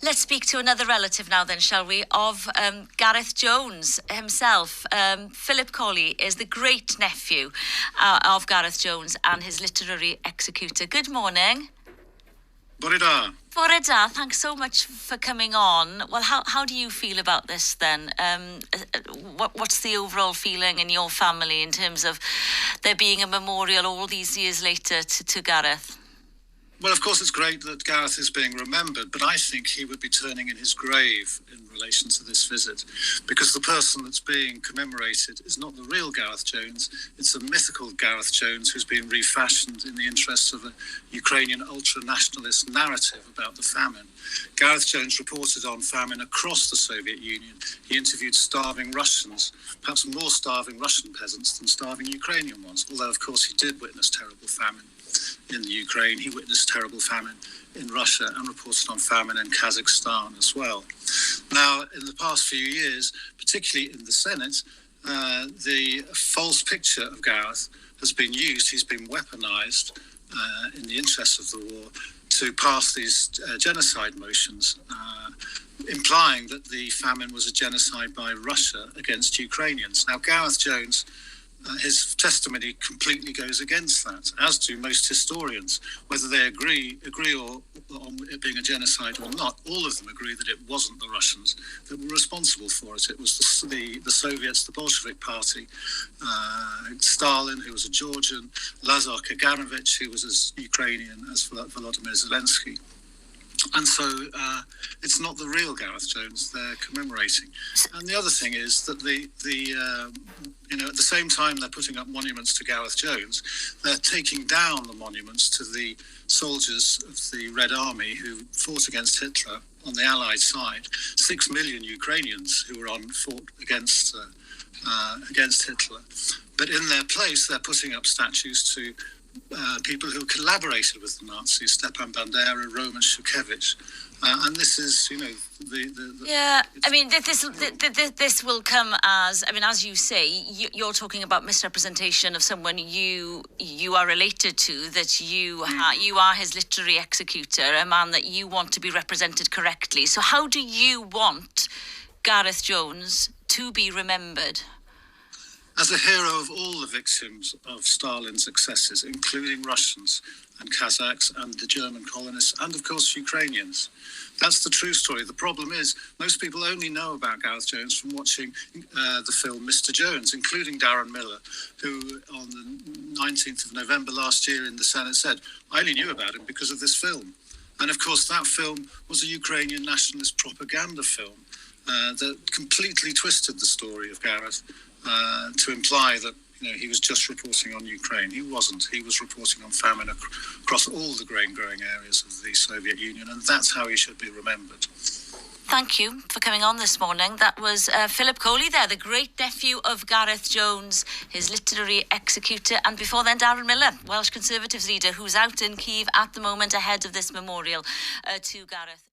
Let's speak to another relative now then, shall we, of Gareth Jones himself. Philip Colley is the great-nephew of Gareth Jones and his literary executor. Good morning. Bore da. Bore da, thanks so much for coming on. Well, how do you feel about this then? What's the overall feeling in your family in terms of there being a memorial all these years later to Gareth? Well, of course, it's great that Gareth is being remembered, but I think he would be turning in his grave in relation to this visit, because the person that's being commemorated is not the real Gareth Jones. It's a mythical Gareth Jones who's been refashioned in the interests of a Ukrainian ultra-nationalist narrative about the famine. Gareth Jones reported on famine across the Soviet Union. He interviewed starving Russians, perhaps more starving Russian peasants than starving Ukrainian ones, although, of course, he did witness terrible famine in the Ukraine. He witnessed terrible famine in Russia and reported on famine in Kazakhstan as well. Now, in the past few years, particularly in the Senedd, the false picture of Gareth has been used. He's been weaponized in the interests of the war to pass these genocide motions, implying that the famine was a genocide by Russia against Ukrainians. Now, Gareth Jones, his testimony completely goes against that, as do most historians. Whether they agree on it being a genocide or not, all of them agree that it wasn't the Russians that were responsible for it. It was the Soviets, the Bolshevik Party, Stalin, who was a Georgian, Lazar Kaganovich, who was as Ukrainian as Volodymyr Zelensky. And so it's not the real Gareth Jones they're commemorating. And the other thing is that at the same time they're putting up monuments to Gareth Jones, they're taking down the monuments to the soldiers of the Red Army who fought against Hitler on the Allied side. 6 million Ukrainians who fought against Hitler. But in their place, they're putting up statues to people who collaborated with the Nazis, Stepan Bandera, Roman Shukevich, and this is, this will come as, as you say, you're talking about misrepresentation of someone you are related to, that you are his literary executor, a man that you want to be represented correctly. So how do you want Gareth Jones to be remembered? As a hero of all the victims of Stalin's excesses, including Russians and Kazakhs and the German colonists and, of course, Ukrainians. That's the true story. The problem is most people only know about Gareth Jones from watching the film Mr. Jones, including Darren Miller, who on the 19th of November last year in the Senedd said, I only knew about him because of this film. And, of course, that film was a Ukrainian nationalist propaganda film that completely twisted the story of Gareth to imply that he was just reporting on Ukraine. He wasn't. He was reporting on famine across all the grain-growing areas of the Soviet Union, and that's how he should be remembered. Thank you for coming on this morning. That was Philip Colley there, the great-nephew of Gareth Jones, his literary executor, and before then Darren Miller, Welsh Conservatives leader, who's out in Kiev at the moment ahead of this memorial to Gareth.